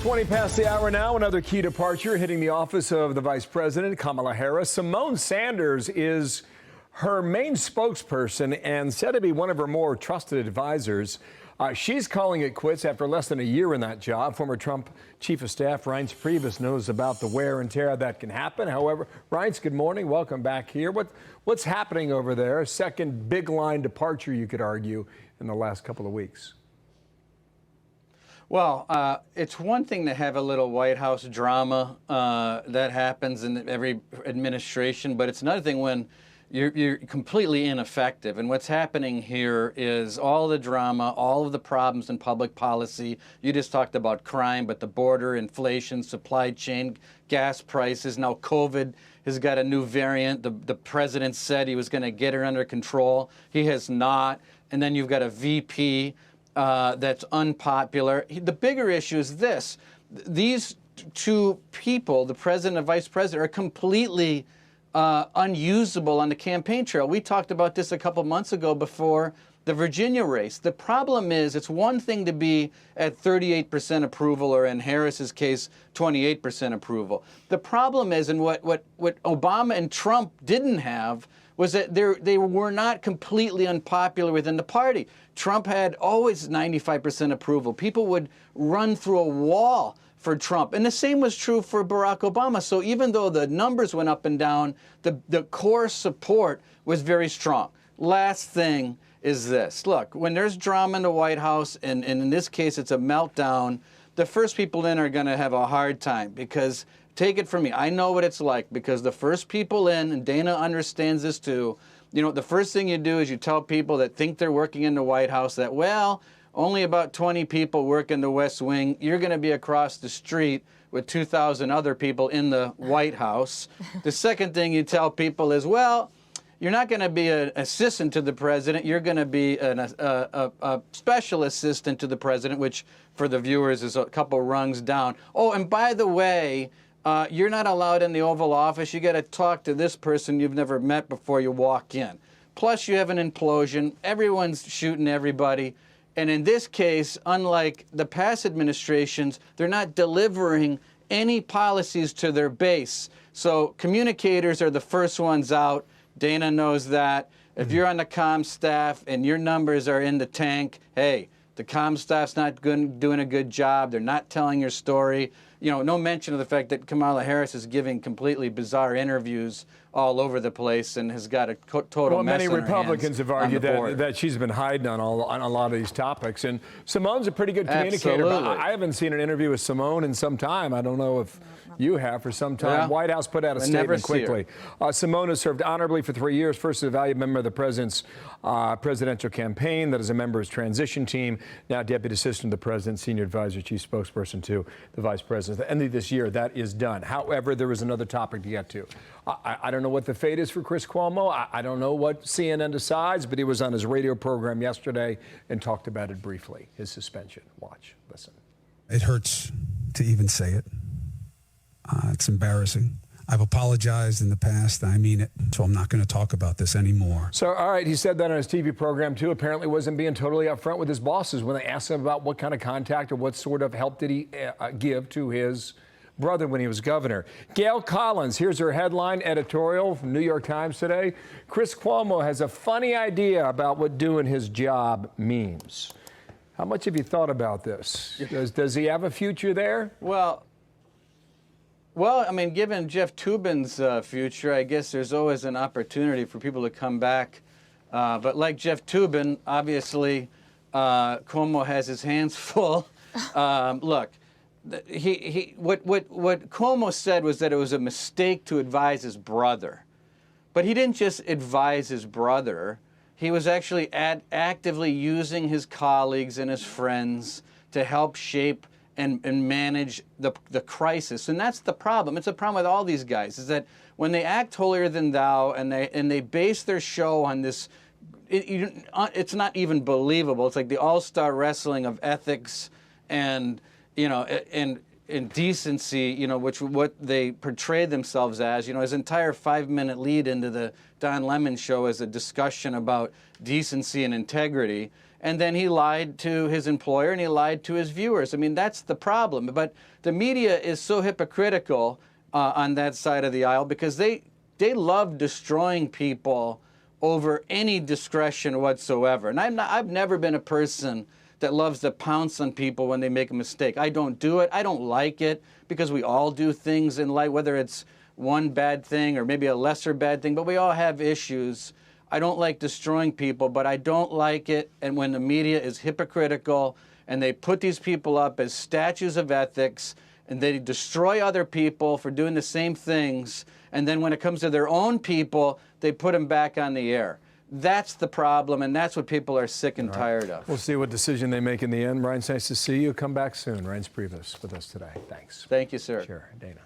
20 past the hour now. Another key departure hitting the office of the Vice President, Kamala Harris. Symone Sanders is her main spokesperson and said to be one of her more trusted advisors. She's calling it quits after less than a year in that job. Former Trump Chief of Staff Reince Priebus knows about the wear and tear that can happen. However, Reince, good morning. Welcome back here. What's happening over there? Second big line departure, you could argue, in the last couple of weeks. Well, it's one thing to have a little White House drama that happens in every administration, but it's another thing when you're completely ineffective. And what's happening here is all the drama, all of the problems in public policy. You just talked about crime, but the border, inflation, supply chain, gas prices. Now COVID has got a new variant. The president said he was going to get it under control. He has not. And then you've got a VP that's unpopular. The bigger issue is this. These two people, the president and vice president, are completely unusable on the campaign trail. We talked about this a couple months ago before the Virginia race. The problem is it's one thing to be at 38% approval, or in Harris's case, 28% approval. The problem is, and what Obama and Trump didn't have, was that they were not completely unpopular within the party. Trump had always 95% approval. People would run through a wall for Trump. And the same was true for Barack Obama. So even though the numbers went up and down, the core support was very strong. Last thing is this. Look, when there's drama in the White House, and in this case it's a meltdown, the first people in are going to have a hard time because, take it from me, I know what it's like, because the first people in, and Dana understands this too, you know, the first thing you do is you tell people that think they're working in the White House that, well, only about 20 people work in the West Wing. You're going to be across the street with 2,000 other people in the White House. The second thing you tell people is, well, you're not going to be an assistant to the president. You're going to be a special assistant to the president, which for the viewers is a couple rungs down. Oh, and by the way, you're not allowed in the Oval Office. You got to talk to this person you've never met before you walk in. Plus, you have an implosion. Everyone's shooting everybody. And in this case, unlike the past administrations, they're not delivering any policies to their base. So communicators are the first ones out. Dana knows that. If you're on the comm staff and your numbers are in the tank, hey, the comm staff's not doing a good job. They're not telling your story. You know, no mention of the fact that Kamala Harris is giving completely bizarre interviews all over the place and has got a total mess many on her Republicans hands have argued that she's been hiding on a lot of these topics. And Symone's a pretty good communicator. Absolutely. But I haven't seen an interview with Symone in some time. I don't know if you have for some time. Yeah. White House put out a statement quickly. Symone has served honorably for 3 years, first as a valued member of the president's presidential campaign, that is a member of his transition team, now deputy assistant to the president, senior advisor, chief spokesperson to the vice president. At the end of this year, that is done. However, there is another topic to get to. I don't know what the fate is for Chris Cuomo. I don't know what CNN decides, but he was on his radio program yesterday and talked about it briefly, his suspension. Watch, listen. It hurts to even say it. It's embarrassing. I've apologized in the past. I mean it. So I'm not going to talk about this anymore. So, all right, he said that on his TV program, too. Apparently wasn't being totally upfront with his bosses when they asked him about what kind of contact or what sort of help did he give to his brother when he was governor. Gail Collins, here's her headline editorial from New York Times today. Chris Cuomo has a funny idea about what doing his job means. How much have you thought about this? Does he have a future there? Well, I mean, given Jeff Toobin's future, I guess there's always an opportunity for people to come back. But like Jeff Toobin, obviously, Cuomo has his hands full. Look, what Cuomo said was that it was a mistake to advise his brother. But he didn't just advise his brother. He was actually actively using his colleagues and his friends to help shape and manage the crisis. And that's the problem. It's a problem with all these guys, is that when they act holier than thou and they base their show on this, it's not even believable. It's like the all-star wrestling of ethics and, you know, and decency, you know, what they portray themselves as. You know, his entire 5-minute lead into the Don Lemon show is a discussion about decency and integrity. and then he lied to his employer and he lied to his viewers. I mean, that's the problem. But the media is so hypocritical on that side of the aisle because they love destroying people over any discretion whatsoever. And I've never been a person that loves to pounce on people when they make a mistake. I don't do it. I don't like it because we all do things in life, whether it's one bad thing or maybe a lesser bad thing, but we all have issues. I don't like destroying people, but I don't like it and when the media is hypocritical and they put these people up as statues of ethics and they destroy other people for doing the same things, and then when it comes to their own people, they put them back on the air. That's the problem, and that's what people are sick and tired of. We'll see what decision they make in the end. Reince, nice to see you. Come back soon. Reince Priebus with us today. Thanks. Thank you, sir. Sure, Dana.